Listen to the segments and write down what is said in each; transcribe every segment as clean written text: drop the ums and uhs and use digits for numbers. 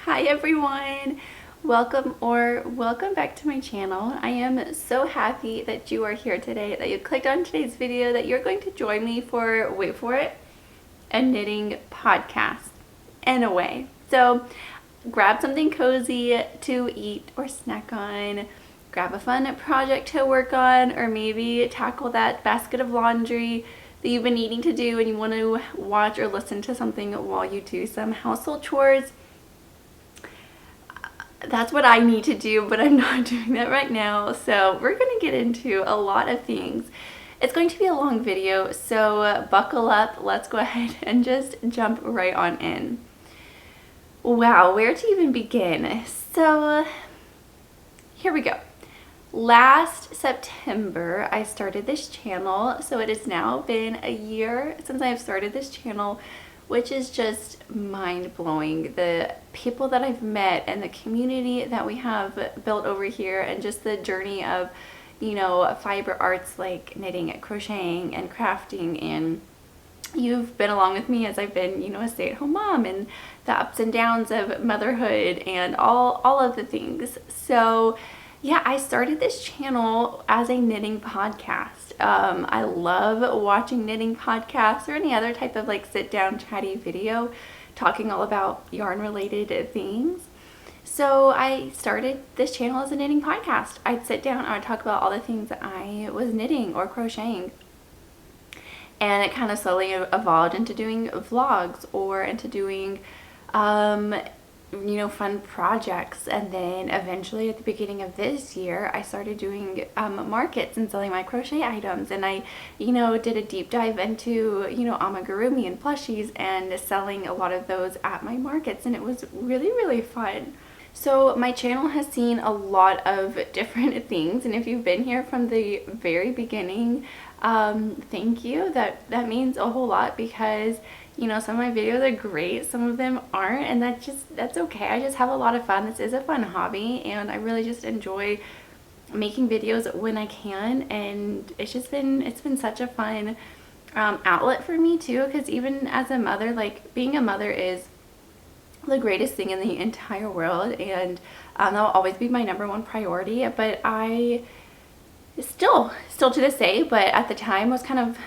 Hi everyone! Welcome back to my channel. I am so happy that you are here today, that you clicked on today's video, that you're going to join me for, wait for it, a knitting podcast in a way. So grab something cozy to eat or snack on, grab a fun project to work on, or maybe tackle that basket of laundry that you've been needing to do and you want to watch or listen to something while you do some household chores. That's what I need to do, but I'm not doing that right now. So we're going to get into a lot of things. It's going to be a long video, so buckle up. Let's go ahead and just jump right on in. Wow, where to even begin? So here we go. Last September, I started this channel, so it has now been a year since I've started this channel, which is just mind-blowing. The people that I've met and the community that we have built over here, and just the journey of, you know, fiber arts like knitting, crocheting, and crafting, and you've been along with me as I've been, you know, a stay-at-home mom, and the ups and downs of motherhood and all of the things. So yeah, I started this channel as a knitting podcast. I love watching knitting podcasts or any other type of like sit down chatty video talking all about yarn related things. So I started this channel as a knitting podcast. I'd sit down, I would talk about all the things that I was knitting or crocheting. And it kind of slowly evolved into doing vlogs or into doing you know, fun projects. And then eventually at the beginning of this year, I started doing markets and selling my crochet items, and I, you know, did a deep dive into, you know, amigurumi and plushies and selling a lot of those at my markets, and it was really fun. So my channel has seen a lot of different things, and if you've been here from the very beginning, thank you. That means a whole lot, because you know, some of my videos are great, some of them aren't, and that's okay. I just have a lot of fun. This is a fun hobby, and I really just enjoy making videos when I can, and it's been such a fun outlet for me too, because even as a mother, like being a mother is the greatest thing in the entire world, and that'll always be my #1 priority. But I still to this day, but at the time was kind of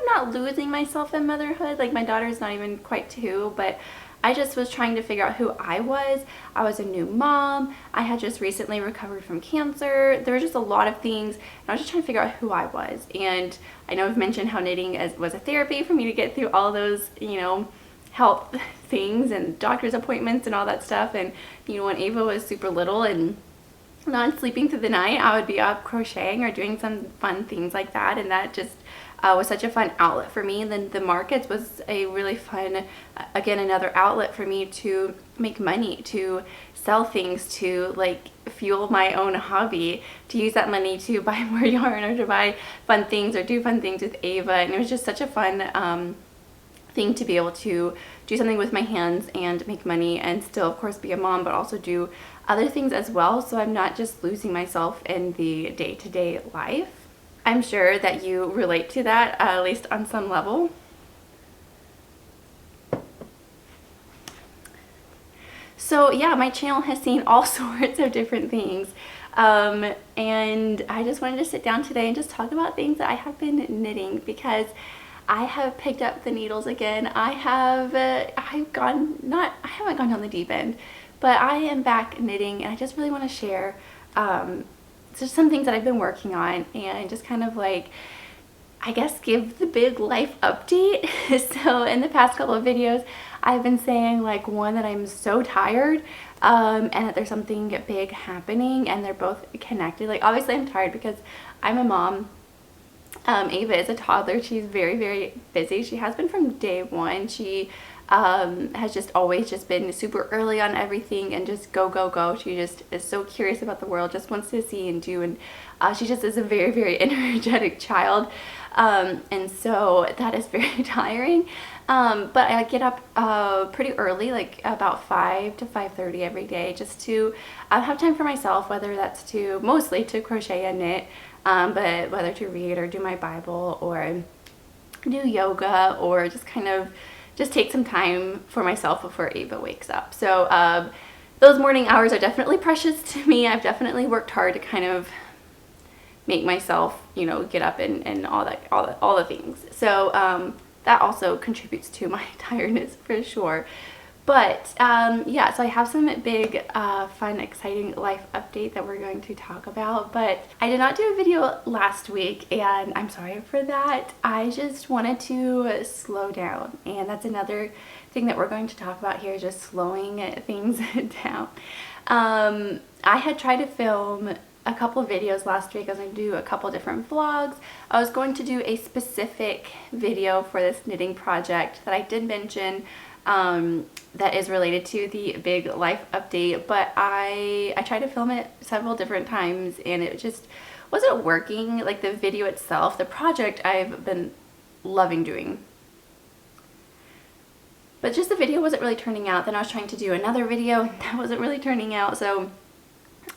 not losing myself in motherhood. Like, my daughter's not even quite 2, but I just was trying to figure out who I was. I was a new mom. I had just recently recovered from cancer. There were just a lot of things, and I was just trying to figure out who I was. And I know I've mentioned how knitting was a therapy for me to get through all those, you know, health things and doctor's appointments and all that stuff. And, you know, when Ava was super little and not sleeping through the night, I would be up crocheting or doing some fun things like that, and that just was such a fun outlet for me. And then the markets was a really fun, again, another outlet for me to make money, to sell things, to like fuel my own hobby, to use that money to buy more yarn or to buy fun things or do fun things with Ava. And it was just such a fun thing to be able to do something with my hands and make money, and still of course be a mom, but also do other things as well, so I'm not just losing myself in the day-to-day life. I'm sure that you relate to that, at least on some level. So yeah, my channel has seen all sorts of different things, and I just wanted to sit down today and just talk about things that I have been knitting, because I have picked up the needles again. I haven't gone down the deep end, but I am back knitting, and I just really want to share just some things that I've been working on, and just kind of like, I guess, give the big life update. So in the past couple of videos, I've been saying, like, one, that I'm so tired, and that there's something big happening, and they're both connected. Like, obviously I'm tired because I'm a mom. Ava is a toddler. She's very busy. She has been from day one. She has just always just been super early on everything and just go. She just is so curious about the world, just wants to see and do, and she just is a very energetic child, and so that is very tiring. But I get up pretty early, like about 5 to 5:30 every day, just to have time for myself, whether that's mostly to crochet and knit, but whether to read or do my Bible or do yoga or just kind of just take some time for myself before Ava wakes up. So those morning hours are definitely precious to me. I've definitely worked hard to kind of make myself, you know, get up and all the things. So that also contributes to my tiredness for sure. But yeah, so I have some big, fun, exciting life update that we're going to talk about. But I did not do a video last week, and I'm sorry for that. I just wanted to slow down, and that's another thing that we're going to talk about here, just slowing things down. I had tried to film a couple of videos last week. I was going to do a couple different vlogs. I was going to do a specific video for this knitting project that I did mention, that is related to the big life update, but I tried to film it several different times and it just wasn't working. Like the video itself, the project I've been loving doing, but just the video wasn't really turning out. Then I was trying to do another video and that wasn't really turning out, so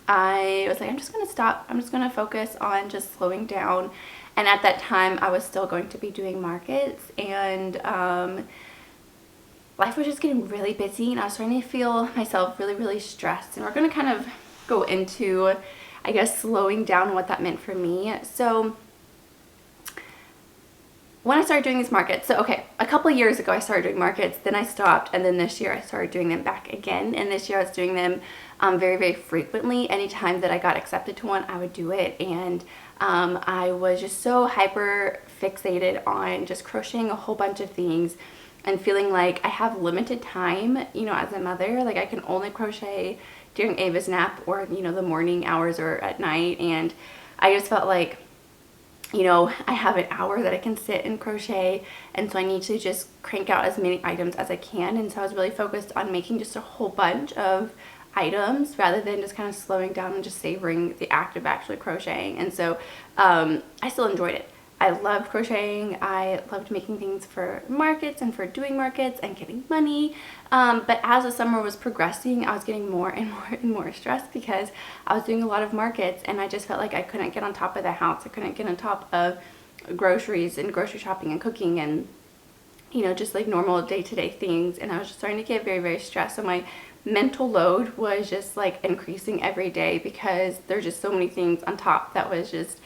I was like, I'm just gonna stop. I'm just gonna focus on just slowing down. And at that time I was still going to be doing markets, and life was just getting really busy and I was starting to feel myself really stressed. And we're going to kind of go into, I guess, slowing down, what that meant for me. So when I started doing these markets, so okay, a couple of years ago I started doing markets, then I stopped, and then this year I started doing them back again. And this year I was doing them very frequently. Anytime that I got accepted to one, I would do it. And I was just so hyper fixated on just crocheting a whole bunch of things and feeling like I have limited time, you know, as a mother. Like I can only crochet during Ava's nap, or, you know, the morning hours or at night. And I just felt like, you know, I have an hour that I can sit and crochet, and so I need to just crank out as many items as I can. And so I was really focused on making just a whole bunch of items rather than just kind of slowing down and just savoring the act of actually crocheting. And so I still enjoyed it. I loved crocheting. I loved making things for markets and for doing markets and getting money. But as the summer was progressing, I was getting more and more stressed because I was doing a lot of markets, and I just felt like I couldn't get on top of the house. I couldn't get on top of groceries and grocery shopping and cooking and, you know, just like normal day-to-day things. And I was just starting to get very stressed. So my mental load was just like increasing every day because there's just so many things on top that was just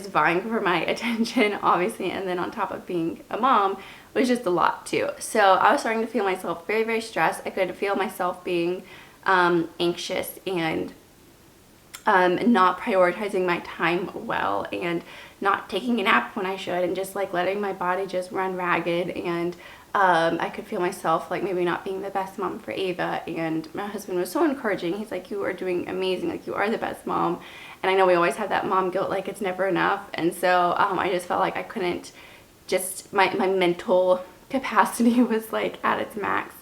vying for my attention, obviously. And then on top of being a mom was just a lot too. So I was starting to feel myself very stressed. I could feel myself being anxious and not prioritizing my time well, and not taking a nap when I should, and just like letting my body just run ragged. And I could feel myself like maybe not being the best mom for Ava. And my husband was so encouraging. He's like, you are doing amazing, like you are the best mom. And I know we always have that mom guilt, like it's never enough. And so I just felt like I couldn't, just my mental capacity was like at its max.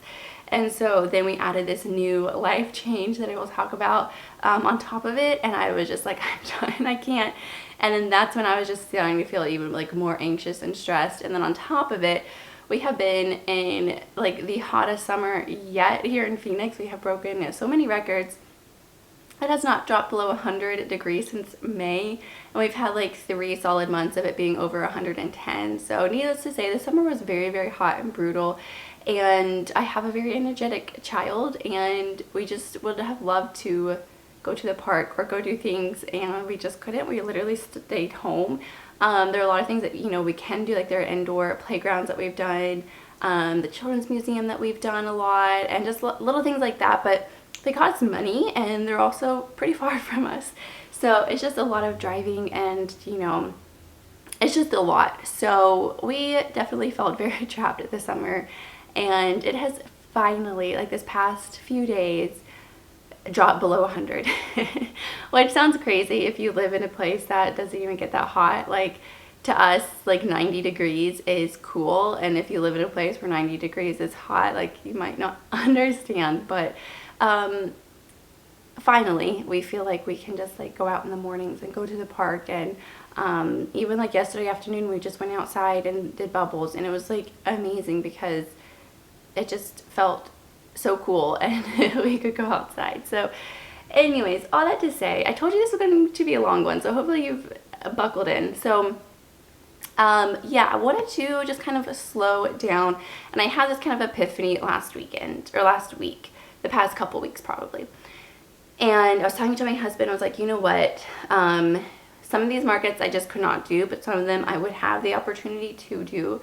And so then we added this new life change that I will talk about on top of it, and I was just like, I'm done, I can't. And then that's when I was just starting to feel even like more anxious and stressed. And then on top of it, we have been in like the hottest summer yet here in Phoenix. We have broken so many records. It has not dropped below 100 degrees since May, and we've had like 3 solid months of it being over 110. So needless to say, the summer was very hot and brutal, and I have a very energetic child, and we just would have loved to go to the park or go do things, and we just couldn't. We literally stayed home. There are a lot of things that, you know, we can do, like there are indoor playgrounds that we've done, the children's museum that we've done a lot, and just little things like that, but they cost money and they're also pretty far from us. So it's just a lot of driving, and, you know, it's just a lot. So we definitely felt very trapped this summer, and it has finally, like this past few days, dropped below 100, which sounds crazy if you live in a place that doesn't even get that hot. Like to us, like 90 degrees is cool, and if you live in a place where 90 degrees is hot, like you might not understand. But finally we feel like we can just like go out in the mornings and go to the park. And even like yesterday afternoon we just went outside and did bubbles, and it was like amazing because it just felt so cool and we could go outside. So anyways, all that to say, I told you this was going to be a long one, so hopefully you've buckled in. So Yeah, I wanted to just kind of slow down, and I had this kind of epiphany last week, the past couple weeks probably. And I was talking to my husband, I was like, you know what, some of these markets I just could not do, but some of them I would have the opportunity to do.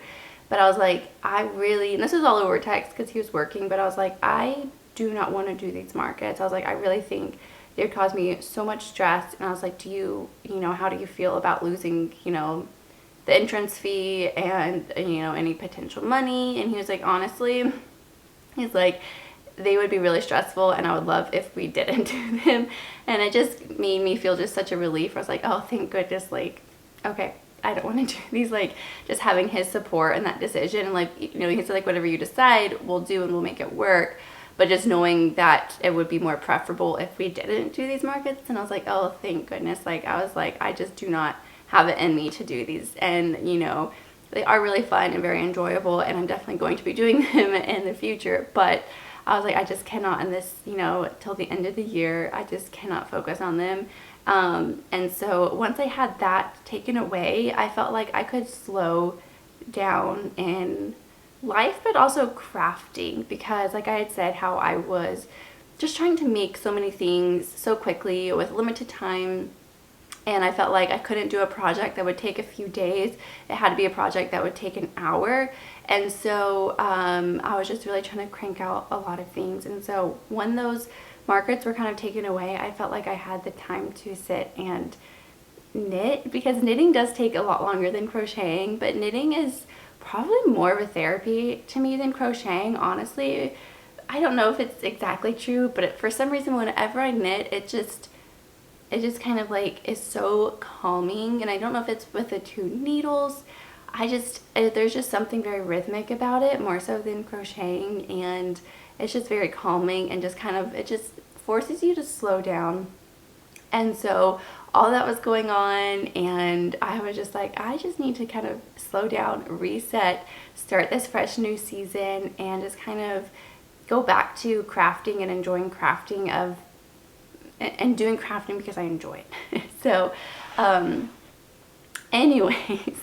But I was like, and this was all over text because he was working, but I was like, I do not want to do these markets. I was like, I really think they would cause me so much stress. And I was like, how do you feel about losing, the entrance fee and, any potential money? And he was like, honestly, he's like, they would be really stressful, and I would love if we didn't do them. And it just made me feel just such a relief. I was like, oh, thank goodness, like, okay, I don't want to do these, like, just having his support in that decision. And, like, he said, like, whatever you decide, we'll do and we'll make it work. But just knowing that it would be more preferable if we didn't do these markets. And I was like, oh, thank goodness. Like, I was like, I just do not have it in me to do these. And, they are really fun and very enjoyable, and I'm definitely going to be doing them in the future. But I was like, I just cannot in this, till the end of the year, I just cannot focus on them. And so once I had that taken away, I felt like I could slow down in life, but also crafting, because like I had said, how I was just trying to make so many things so quickly with limited time. And I felt like I couldn't do a project that would take a few days. It had to be a project that would take an hour. And so I was just really trying to crank out a lot of things. And so when those markers were kind of taken away, I felt like I had the time to sit and knit, because knitting does take a lot longer than crocheting, but knitting is probably more of a therapy to me than crocheting, honestly. I don't know if it's exactly true, but for some reason, whenever I knit, it just kind of like is so calming. And I don't know if it's with the two needles. There's just something very rhythmic about it, more so than crocheting, and it's just very calming, and just kind of, it just forces you to slow down. And so all that was going on, and I was just like, I just need to kind of slow down, reset, start this fresh new season, and just kind of go back to crafting and enjoying crafting and doing crafting because I enjoy it. So anyways,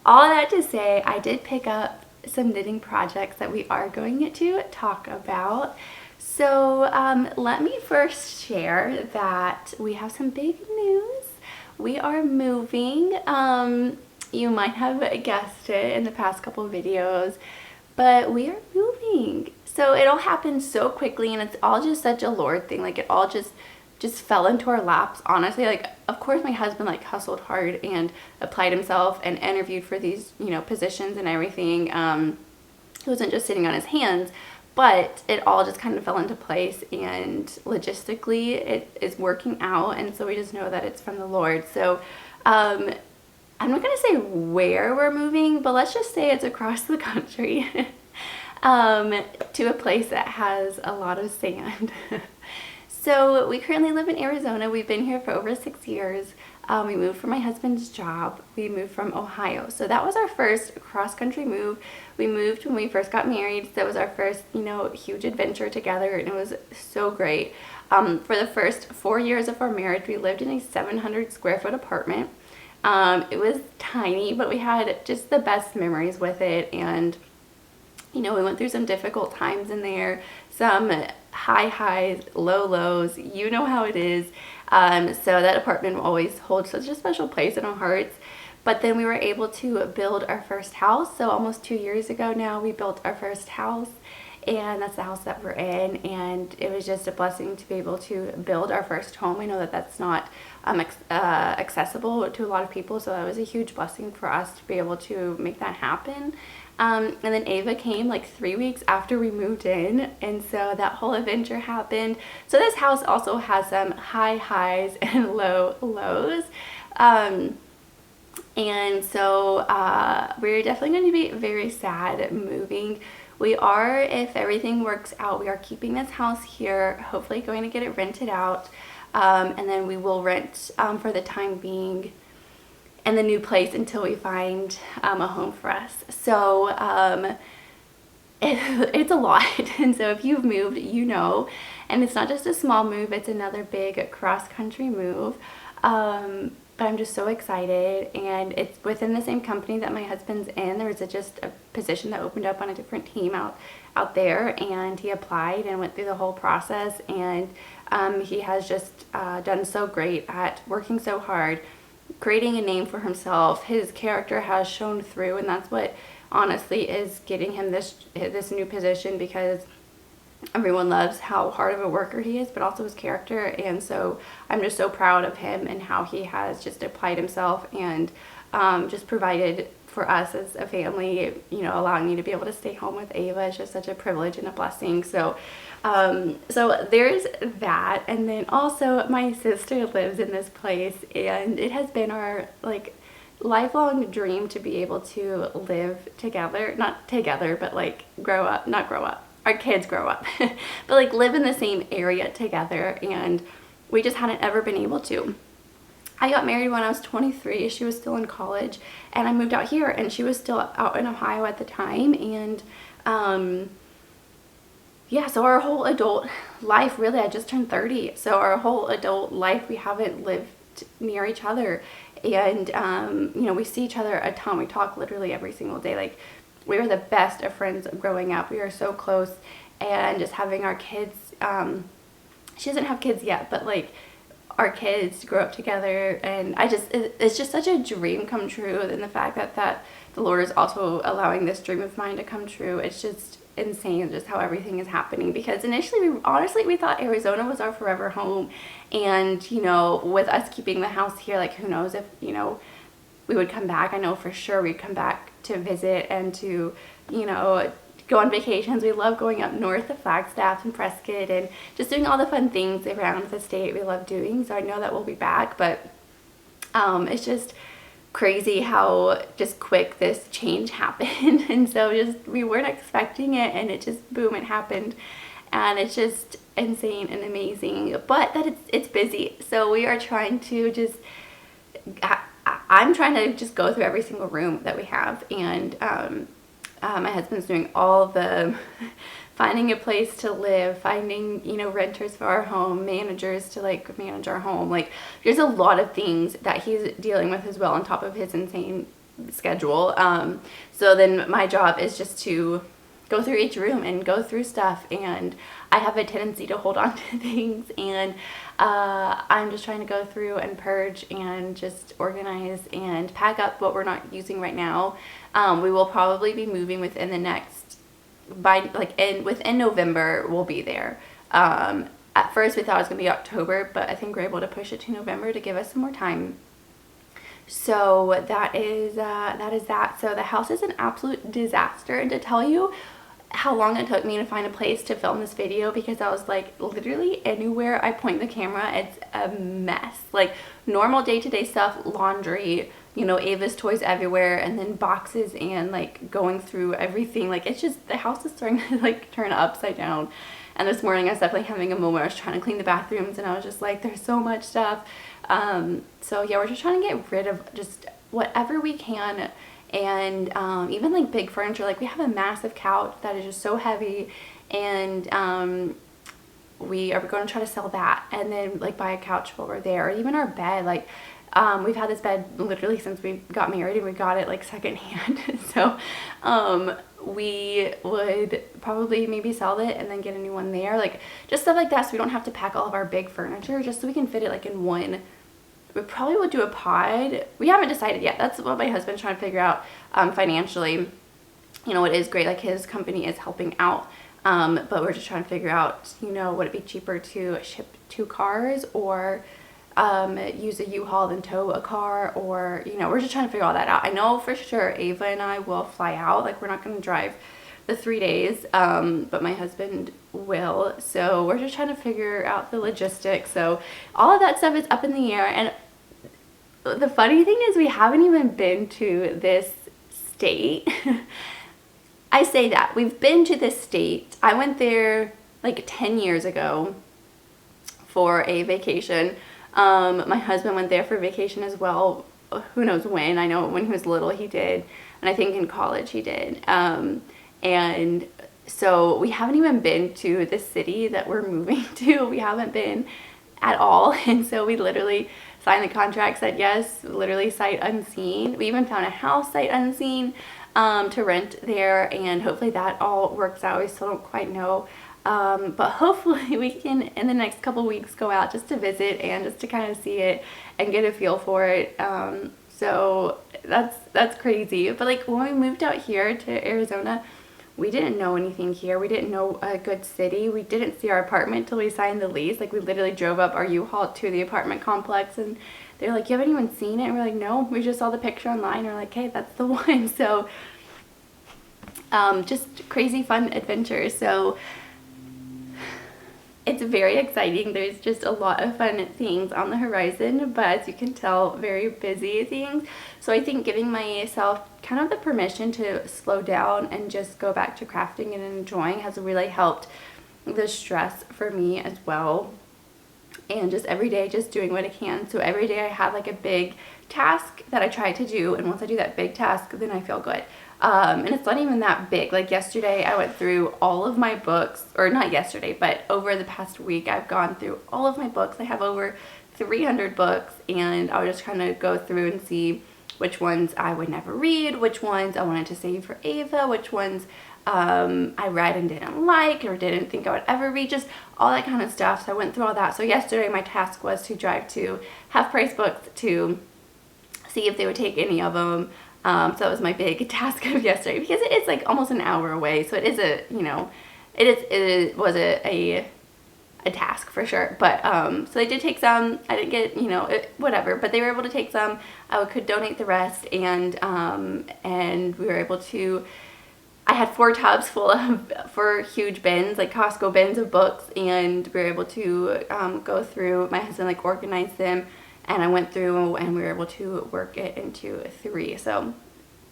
all that to say, I did pick up some knitting projects that we are going to talk about. So let me first share that we have some big news. We are moving. You might have guessed it in the past couple of videos, but we are moving. So it all happened so quickly, and it's all just such a Lord thing. Like, it all just fell into our laps, honestly. Like, of course my husband like hustled hard and applied himself and interviewed for these, positions and everything. He wasn't just sitting on his hands, but it all just kind of fell into place, and logistically it is working out. And so we just know that it's from the Lord. So I'm not going to say where we're moving, but let's just say it's across the country to a place that has a lot of sand. So we currently live in Arizona. We've been here for over 6 years. We moved for my husband's job. We moved from Ohio. So that was our first cross-country move. We moved when we first got married. So that was our first, huge adventure together, and it was so great. For the first 4 years of our marriage, we lived in a 700 square foot apartment. It was tiny, but we had just the best memories with it. And, we went through some difficult times in there, some high highs, low lows, you know how it is. So that apartment will always hold such a special place in our hearts. But then we were able to build our first house. So almost 2 years ago now, we built our first house, and that's the house that we're in. And it was just a blessing to be able to build our first home. I know that that's not accessible to a lot of people, so that was a huge blessing for us to be able to make that happen. And then Ava came like 3 weeks after we moved in, and so that whole adventure happened. So this house also has some high highs and low lows. And so we're definitely going to be very sad moving. We are, if everything works out, we are keeping this house here, hopefully going to get it rented out. And then we will rent for the time being in the new place until we find a home for us. So it's a lot. And so if you've moved, and it's not just a small move, it's another big cross-country move. but I'm just so excited, and it's within the same company that my husband's in. There was just a position that opened up on a different team out there, and he applied and went through the whole process, and he has just done so great at working so hard, creating a name for himself. His character has shown through, and that's what honestly is getting him this new position, because everyone loves how hard of a worker he is, but also his character. And so I'm just so proud of him and how he has just applied himself and just provided for us as a family, you know, allowing me to be able to stay home with Ava is just such a privilege and a blessing. So so there's that. And then also my sister lives in this place, and it has been our like lifelong dream to be able to live together, not together, but like not grow up, our kids grow up, but like live in the same area together, and we just hadn't ever been able to. I got married when I was 23, she was still in college, and I moved out here, and she was still out in Ohio at the time. And yeah, so our whole adult life, really, I just turned 30, so our whole adult life we haven't lived near each other. And you know, we see each other a ton. We talk literally every single day. Like, we were the best of friends growing up. We were so close. And just having our kids, she doesn't have kids yet, but like our kids grow up together, and it's just such a dream come true. And the fact that the Lord is also allowing this dream of mine to come true, it's just insane just how everything is happening. Because initially we thought Arizona was our forever home, and you know, with us keeping the house here, like who knows if, you know, we would come back. I know for sure we'd come back to visit and to, you know, go on vacations. We love going up north to Flagstaff and Prescott and just doing all the fun things around the state we love doing. So I know that we'll be back, but it's just crazy how just quick this change happened. And so just we weren't expecting it, and it just boom, it happened. And it's just insane and amazing, but that it's busy. So we are trying to just I'm trying to just go through every single room that we have, and my husband's doing all the finding a place to live, finding, you know, renters for our home, managers to like manage our home. Like, there's a lot of things that he's dealing with as well on top of his insane schedule. So then my job is just to go through each room and go through stuff, and I have a tendency to hold on to things, and I'm just trying to go through and purge and just organize and pack up what we're not using right now. We will probably be moving within the next, within November we'll be there. At first we thought it was gonna be October, but I think we're able to push it to November to give us some more time. So that is that. So the house is an absolute disaster, and to tell you how long it took me to find a place to film this video, because I was like, literally anywhere I point the camera, it's a mess. Like, normal day-to-day stuff, laundry, you know, Ava's toys everywhere, and then boxes, and like going through everything. Like, it's just, the house is starting to like turn upside down. And this morning I was definitely having a moment where I was trying to clean the bathrooms, and I was just like, there's so much stuff. So yeah, we're just trying to get rid of just whatever we can. And even like big furniture, like we have a massive couch that is just so heavy, and we are going to try to sell that, and then like buy a couch while we're there. Or even our bed, like we've had this bed literally since we got married, and we got it like secondhand. So we would probably maybe sell it and then get a new one there, like just stuff like that, so we don't have to pack all of our big furniture, just so we can fit it like in one. We probably would do a pod. We haven't decided yet. That's what my husband's trying to figure out financially. You know, it is great, like his company is helping out, but we're just trying to figure out, you know, would it be cheaper to ship 2 cars, or use a U-Haul and tow a car, or, you know, we're just trying to figure all that out. I know for sure Ava and I will fly out. Like, we're not going to drive the 3 days, but my husband will. So we're just trying to figure out the logistics. So all of that stuff is up in the air. And the funny thing is, we haven't even been to this state. I say that. We've been to this state. I went there like 10 years ago for a vacation. My husband went there for vacation as well. Who knows when. I know when he was little he did. And I think in college he did. And so we haven't even been to the city that we're moving to. We haven't been at all. And so we literally signed the contract, said yes, literally sight unseen. We even found a house sight unseen to rent there, and hopefully that all works out. We still don't quite know. But hopefully we can, in the next couple weeks, go out just to visit and just to kind of see it and get a feel for it. So that's crazy. But like when we moved out here to Arizona, we didn't know anything here. We didn't know a good city. We didn't see our apartment until we signed the lease. Like we literally drove up our U-Haul to the apartment complex, and they're like, you haven't even seen it? And we're like, no, we just saw the picture online. And we're like, hey, that's the one. So just crazy fun adventures. So it's very exciting. There's just a lot of fun things on the horizon, but as you can tell, very busy things. So I think giving myself kind of the permission to slow down and just go back to crafting and enjoying has really helped the stress for me as well. And just every day just doing what I can. So every day I have like a big task that I try to do, and once I do that big task, then I feel good. And it's not even that big. Like yesterday I went through all of my books, or not yesterday, but over the past week I've gone through all of my books. I have over 300 books, and I'll just kind of go through and see which ones I would never read, which ones I wanted to save for Ava, which ones I read and didn't like or didn't think I would ever read, just all that kind of stuff. So I went through all that. So yesterday my task was to drive to Half Price Books to see if they would take any of them. So that was my big task of yesterday, because it is like almost an hour away. So it is a, you know, it was a task for sure. But so they did take some. I didn't get, you know, whatever, but they were able to take some. I could donate the rest, and we were able to. I had 4 tubs full of 4 huge bins, like Costco bins of books, and we were able to go through. My husband like organized them, and I went through and we were able to work it into 3. So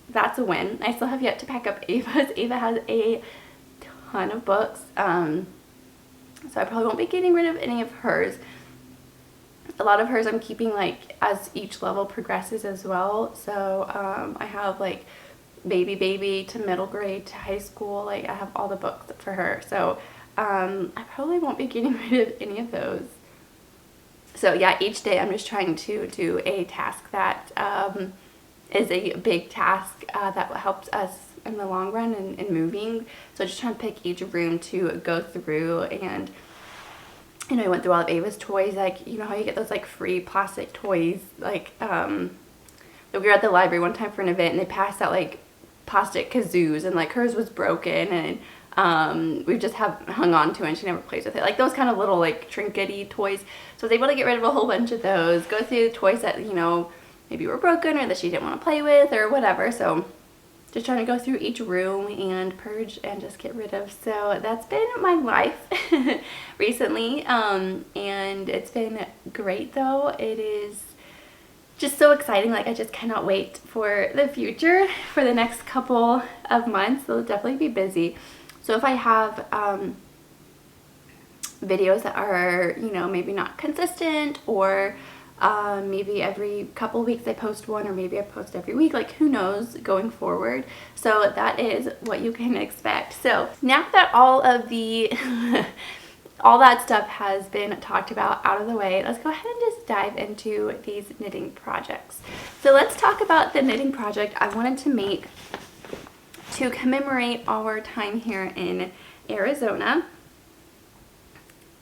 that's a win. I still have yet to pack up Ava's. Ava has a ton of books, so I probably won't be getting rid of any of hers. A lot of hers I'm keeping like as each level progresses as well. So I have like baby to middle grade to high school. Like I have all the books for her. So I probably won't be getting rid of any of those. So yeah, each day I'm just trying to do a task that is a big task that helps us in the long run and moving. So just trying to pick each room to go through. And you know, I went through all of Ava's toys. Like, you know how you get those like free plastic toys, like we were at the library one time for an event, and they passed out like plastic kazoos, and like hers was broken, and we just have hung on to it, and she never plays with it. Like those kind of little like trinkety toys. So I was able to get rid of a whole bunch of those, go through the toys that, you know, maybe were broken or that she didn't want to play with or whatever. So just trying to go through each room and purge and just get rid of. So that's been my life recently, and it's been great though. It is just so exciting. Like I just cannot wait for the future, for the next couple of months. They'll definitely be busy. So if I have videos that are, you know, maybe not consistent, or maybe every couple weeks I post one, or maybe I post every week, like who knows going forward. So that is what you can expect. So now that all of the all that stuff has been talked about out of the way, let's go ahead and just dive into these knitting projects. So let's talk about the knitting project I wanted to make to commemorate our time here in Arizona.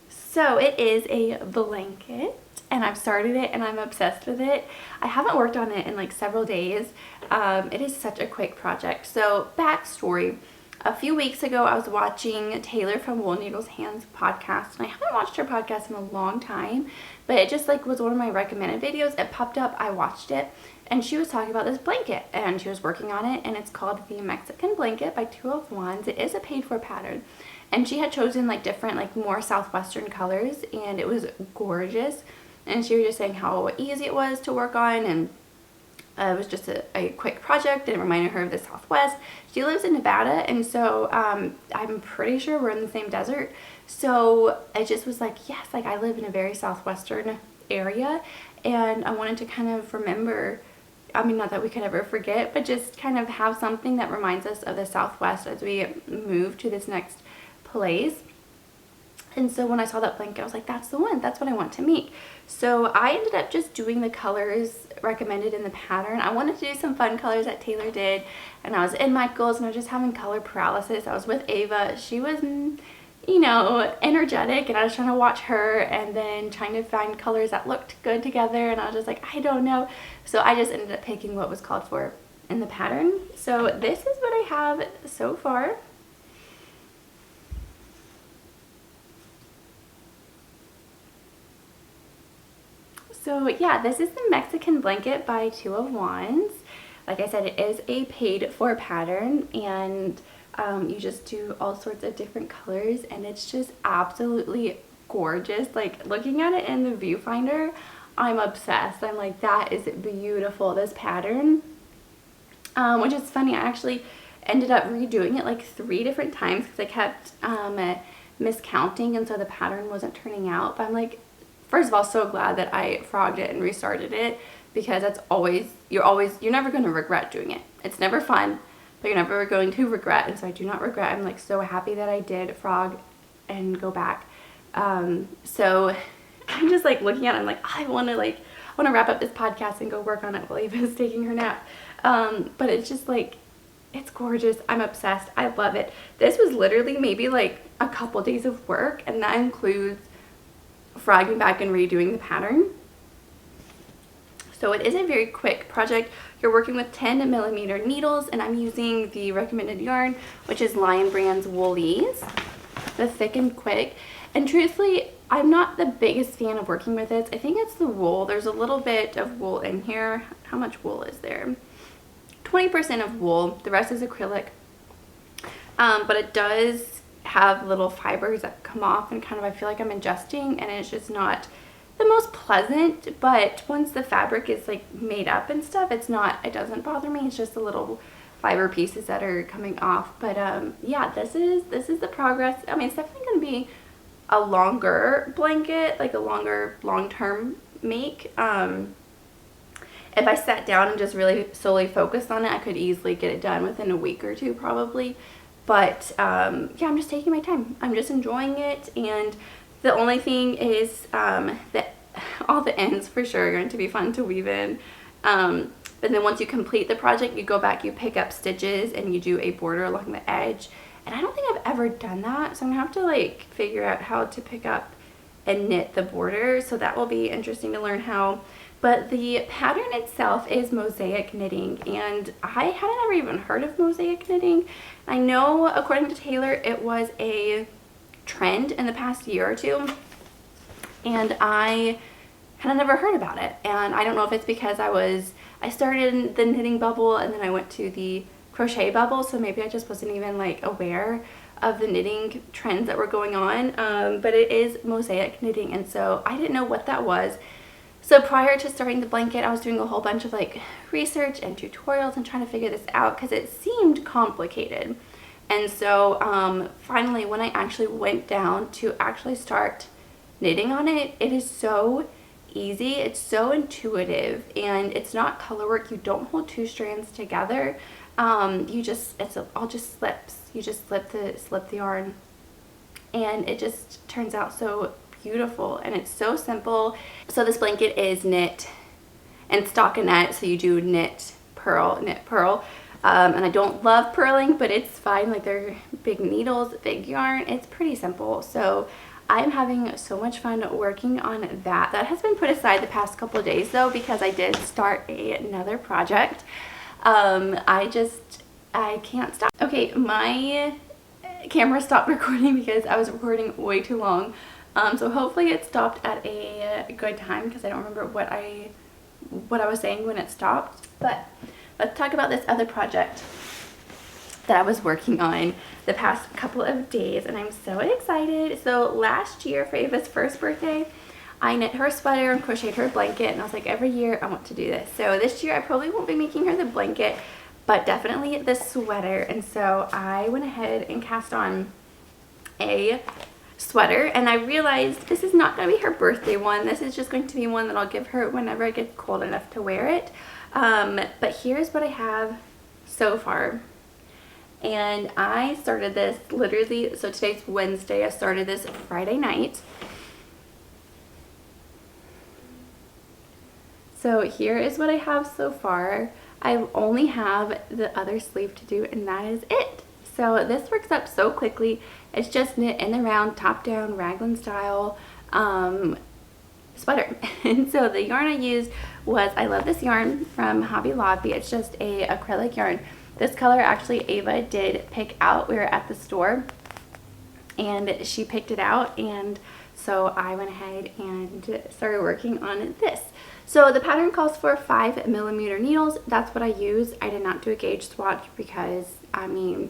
So it is a blanket, and I've started it and I'm obsessed with it. I haven't worked on it in like several days. It is such a quick project. So backstory. A few weeks ago, I was watching Taylor from Wool Needles Hands podcast, and I haven't watched her podcast in a long time, but it just like was one of my recommended videos. It popped up, I watched it, and she was talking about this blanket, and she was working on it, and it's called the Mexican Blanket by 2 of Wands. It is a paid for pattern, and she had chosen like different, like more southwestern colors, and it was gorgeous. And she was just saying how easy it was to work on, and it was just a quick project, and it reminded her of the Southwest. She lives in Nevada, and so I'm pretty sure we're in the same desert. So it just was like, yes, like I live in a very southwestern area, and I wanted to kind of remember, I mean, not that we could ever forget, but just kind of have something that reminds us of the Southwest as we move to this next place. And so when I saw that blanket, I was like, that's the one, that's what I want to make. So I ended up just doing the colors recommended in the pattern. I wanted to do some fun colors that Taylor did, and I was in Michael's and I was just having color paralysis. I was with Ava. She was, you know, energetic, and I was trying to watch her and then trying to find colors that looked good together, and I was just like, I don't know. So I just ended up picking what was called for in the pattern. So this is what I have so far. So yeah, this is the Mexican blanket by Two of Wands. Like I said, it is a paid for pattern, and you just do all sorts of different colors, and it's just absolutely gorgeous. Like, looking at it in the viewfinder, I'm obsessed. I'm like, that is beautiful, this pattern. Which is funny, I actually ended up redoing it like 3 different times because I kept miscounting, and so the pattern wasn't turning out. But I'm like, first of all, so glad that I frogged it and restarted it, because that's always, you're never going to regret doing it. It's never fun, but you're never going to regret, and so I do not regret. I'm like so happy that I did frog and go back. So I'm just like looking at it, I'm like, I want to wrap up this podcast and go work on it while Eva's taking her nap. But it's just like, it's gorgeous. I'm obsessed. I love it. This was literally maybe like a couple days of work, and that includes frogging back and redoing the pattern. So it is a very quick project. You're working with 10mm needles, and I'm using the recommended yarn, which is Lion Brand's Woolies, the thick and quick. And truthfully, I'm not the biggest fan of working with this. I think it's the wool. There's a little bit of wool in here. How much wool is there? 20% of wool. The rest is acrylic. But it does have little fibers that come off, and kind of, I feel like I'm ingesting, and it's just not the most pleasant. But once the fabric is like made up and stuff, it doesn't bother me. It's just the little fiber pieces that are coming off. But yeah, this is the progress. I mean, it's definitely going to be a longer blanket, like a longer long-term make. If I sat down and just really solely focused on it, I could easily get it done within a week or 2 probably. But yeah, I'm just taking my time. I'm just enjoying it, and the only thing is that all the ends for sure are going to be fun to weave in. But then once you complete the project, you go back, you pick up stitches, and you do a border along the edge. And I don't think I've ever done that, so I'm gonna have to like figure out how to pick up and knit the border. So that will be interesting to learn how. But the pattern itself is mosaic knitting, and I hadn't ever even heard of mosaic knitting. I know, according to Taylor, it was a trend in the past year or 2, and I had never heard about it. And I don't know if it's because I started in the knitting bubble, and then I went to the crochet bubble, so maybe I just wasn't even like aware of the knitting trends that were going on. But it is mosaic knitting, and so I didn't know what that was. So prior to starting the blanket, I was doing a whole bunch of like research and tutorials and trying to figure this out, because it seemed complicated. And so finally, when I actually went down to actually start knitting on it, it is so easy. It's so intuitive, and it's not color work. You don't hold 2 strands together. It all just slips. You just slip the yarn, and it just turns out so beautiful, and it's so simple. So this blanket is knit and stockinette, so you do knit, purl, and I don't love purling, but it's fine. Like, they're big needles, big yarn. It's pretty simple. So I'm having so much fun working on that. That has been put aside the past couple of days though, because I did start another project. I can't stop. Okay, my camera stopped recording because I was recording way too long. So hopefully it stopped at a good time, because I don't remember what I was saying when it stopped. But let's talk about this other project that I was working on the past couple of days, and I'm so excited. So last year, for Ava's first birthday, I knit her a sweater and crocheted her a blanket, and I was like, every year I want to do this. So this year I probably won't be making her the blanket, but definitely the sweater. And so I went ahead and cast on a sweater, and I realized this is not going to be her birthday one. This is just going to be one that I'll give her whenever it gets cold enough to wear it. But here's what I have so far. And I started this literally, so today's Wednesday, I started this Friday night. So here is what I have so far. I only have the other sleeve to do, and that is it. So this works up so quickly. It's just knit in the round, top down, raglan style sweater. And so the yarn I used was, I love this yarn from Hobby Lobby. It's just a acrylic yarn. This color actually Ava did pick out. We were at the store and she picked it out, and so I went ahead and started working on this. So the pattern calls for 5mm needles. That's what I use. I did not do a gauge swatch because, I mean,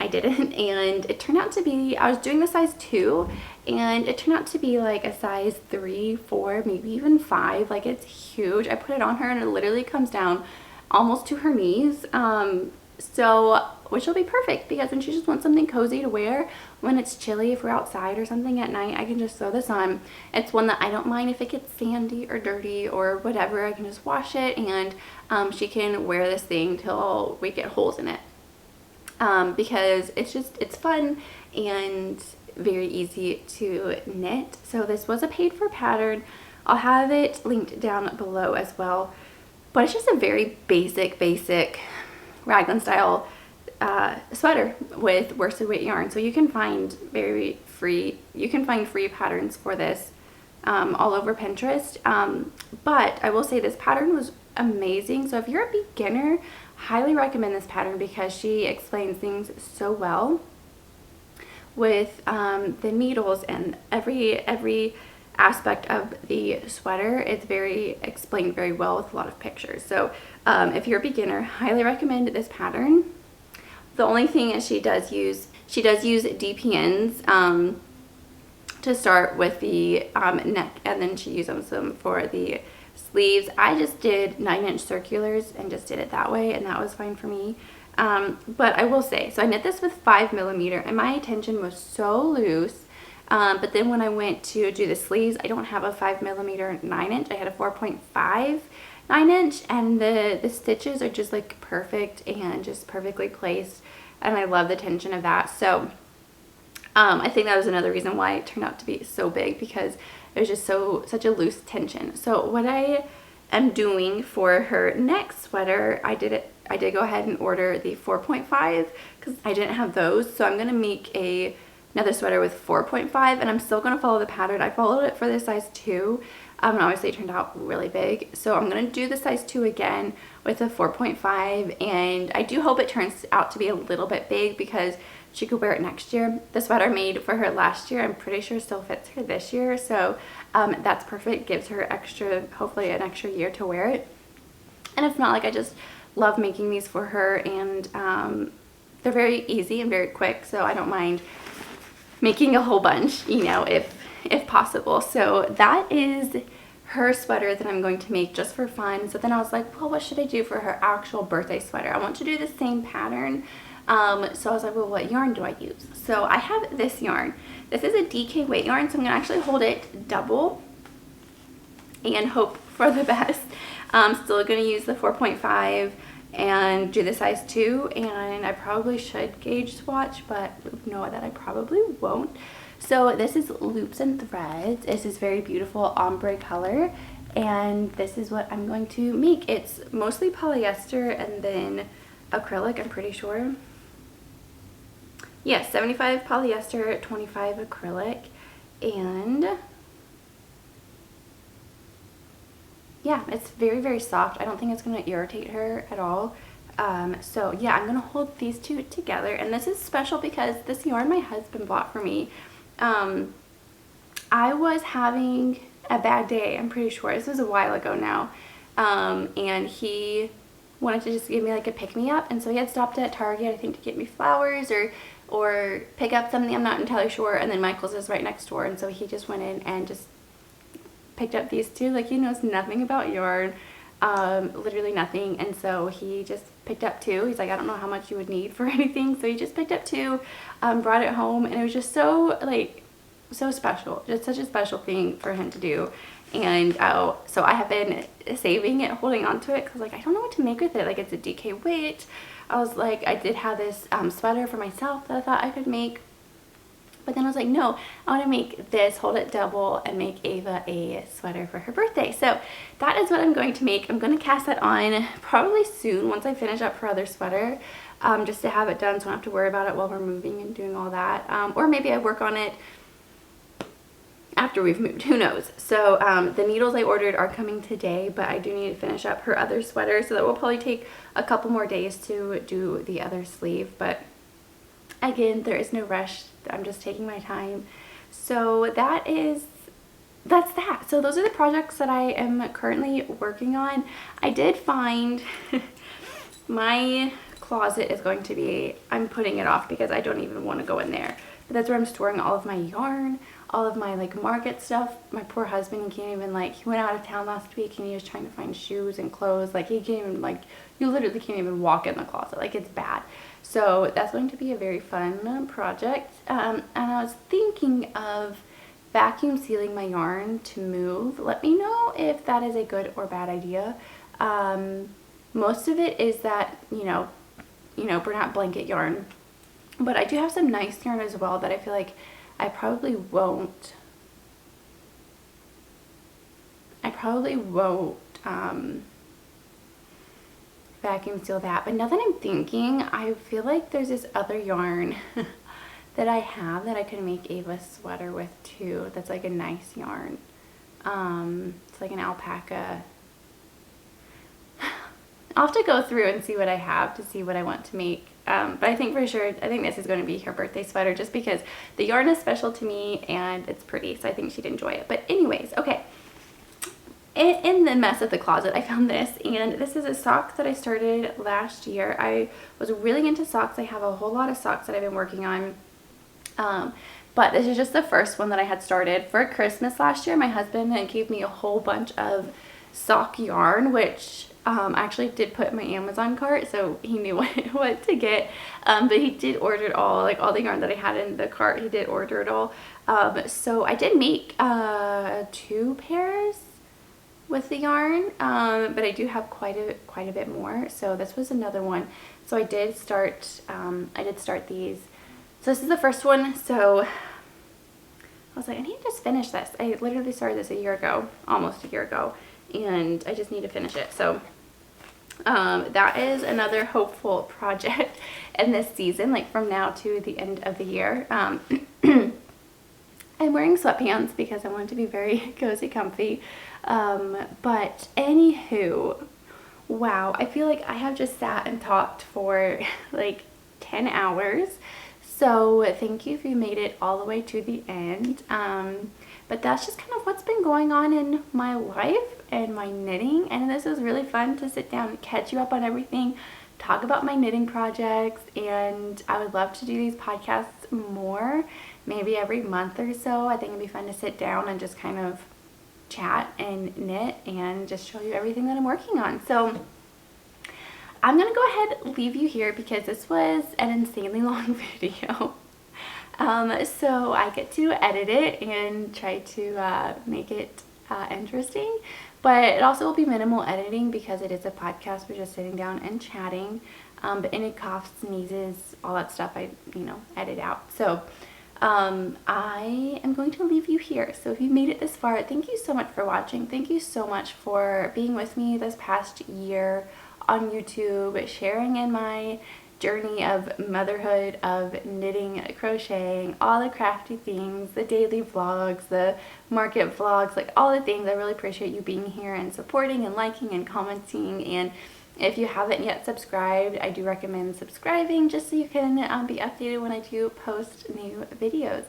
I didn't, and it turned out to be, I was doing the size 2, and it turned out to be like a size 3, 4, maybe even 5. Like, it's huge. I put it on her and it literally comes down almost to her knees. So, which will be perfect because when she just wants something cozy to wear when it's chilly, if we're outside or something at night, I can just throw this on. It's one that I don't mind if it gets sandy or dirty or whatever. I can just wash it, and she can wear this thing till we get holes in it. Because it's fun and very easy to knit. So this was a paid for pattern. I'll have it linked down below as well. But it's just a very basic raglan style sweater with worsted weight yarn. So you can find free patterns for this all over Pinterest. But I will say this pattern was amazing. So if you're a beginner, highly recommend this pattern because she explains things so well with the needles and every aspect of the sweater. It's explained very well with a lot of pictures. So if you're a beginner, highly recommend this pattern. The only thing is she does use DPNs to start with the neck, and then she uses them for the sleeves. I just did 9-inch circulars and just did it that way, and that was fine for me. But I will say, so I knit this with 5mm, and my tension was so loose. But then when I went to do the sleeves, I don't have a 5mm 9-inch. I had a 4.5 9-inch, and the stitches are just like perfect and just perfectly placed, and I love the tension of that. So I think that was another reason why it turned out to be so big, because it was just such a loose tension. So what I am doing for her next sweater, I did go ahead and order the 4.5 because I didn't have those. So I'm gonna make another sweater with 4.5, and I'm still gonna follow the pattern. I followed it for the size 2. And obviously it turned out really big. So I'm going to do the size 2 again with a 4.5. And I do hope it turns out to be a little bit big because she could wear it next year. The sweater I made for her last year, I'm pretty sure still fits her this year. So that's perfect. Gives her hopefully an extra year to wear it. And if not, like, I just love making these for her. And they're very easy and very quick. So I don't mind making a whole bunch, you know, if possible. So that is her sweater that I'm going to make just for fun. So then I was like, well, what should I do for her actual birthday sweater? I want to do the same pattern. So I was like, well, what yarn do I use? So I have this yarn. This is a DK weight yarn, so I'm gonna actually hold it double and hope for the best. I'm still gonna use the 4.5 and do the size 2, and I probably should gauge swatch, but know that I probably won't. So this is Loops and Threads. This is very beautiful ombre color, and this is what I'm going to make. It's mostly polyester and then acrylic, I'm pretty sure. Yes, 75 polyester, 25 acrylic, and yeah, it's very soft. I don't think it's going to irritate her at all. So yeah, I'm going to hold these two together, and this is special because this yarn my husband bought for me. I was having a bad day, I'm pretty sure. This was a while ago now. And he wanted to just give me like a pick-me-up, and so he had stopped at Target, I think, to get me flowers or pick up something, I'm not entirely sure, and then Michael's is right next door, and so he just went in and just picked up these two. Like, he knows nothing about yarn, literally nothing, and so he just picked up 2. He's like, I don't know how much you would need for anything, so he just picked up 2, brought it home, and it was just so, like, so special. Just such a special thing for him to do. And so I have been saving it, holding on to it, because, like, I don't know what to make with it. Like, it's a DK weight. I was like, I did have this sweater for myself that I thought I could make. But then I was like, no, I want to make this, hold it double, and make Ava a sweater for her birthday. So that is what I'm going to make. I'm going to cast that on probably soon once I finish up her other sweater, just to have it done so I don't have to worry about it while we're moving and doing all that. Or maybe I work on it after we've moved, who knows. So the needles I ordered are coming today, but I do need to finish up her other sweater, so that will probably take a couple more days to do the other sleeve. But again, there is no rush. I'm just taking my time. So that's that. So those are the projects that I am currently working on. I did find my closet is going to be, I'm putting it off because I don't even want to go in there. But that's where I'm storing all of my yarn, all of my like market stuff. My poor husband, he can't even, like, he went out of town last week and he was trying to find shoes and clothes. Like, he can't even, like, you literally can't even walk in the closet. Like, it's bad. So that's going to be a very fun project. And I was thinking of vacuum sealing my yarn to move. Let me know if that is a good or bad idea. Most of it is that, you know, burnout blanket yarn. But I do have some nice yarn as well that I feel like I probably won't vacuum seal that. But now that I'm thinking, I feel like there's this other yarn that I have that I could make Ava's sweater with too. That's like a nice yarn. It's like an alpaca. I'll have to go through and see what I have to see what I want to make. But I think for sure, I think this is going to be her birthday sweater just because the yarn is special to me and it's pretty. So I think she'd enjoy it. But anyways, okay. In the mess of the closet, I found this, and this is a sock that I started last year. I was really into socks. I have a whole lot of socks that I've been working on. But this is just the first one that I had started. For Christmas last year, my husband gave me a whole bunch of sock yarn, which I actually did put in my Amazon cart, so he knew what to get. But he did order it all, like all the yarn that I had in the cart, he did order it all. So I did make 2 pairs with the yarn, but I do have quite a bit more. So this was another one. So I did start these. So this is the first one. So I was like, I need to just finish this. I literally started this a year ago, almost a year ago, and I just need to finish it. So that is another hopeful project in this season, like from now to the end of the year. I'm wearing sweatpants because I want it to be very cozy, comfy. But anywho, wow, I feel like I have just sat and talked for like 10 hours. So thank you if you made it all the way to the end. But that's just kind of what's been going on in my life and my knitting. And this was really fun to sit down and catch you up on everything, talk about my knitting projects. And I would love to do these podcasts more, maybe every month or so. I think it'd be fun to sit down and just kind of chat and knit and just show you everything that I'm working on. So I'm gonna go ahead and leave you here because this was an insanely long video. So I get to edit it and try to make it interesting, but it also will be minimal editing because it is a podcast. We're just sitting down and chatting, but any coughs, sneezes, all that stuff I edit out. So I am going to leave you here. So if you made it this far, thank you so much for watching. Thank you so much for being with me this past year on YouTube, sharing in my journey of motherhood, of knitting, crocheting, all the crafty things, the daily vlogs, the market vlogs, like all the things. I really appreciate you being here and supporting and liking and commenting. And if you haven't yet subscribed, I do recommend subscribing just so you can be updated when I do post new videos.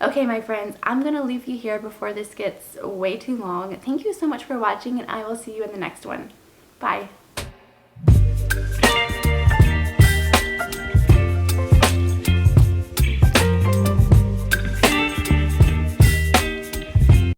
Okay, my friends, I'm going to leave you here before this gets way too long. Thank you so much for watching, and I will see you in the next one. Bye.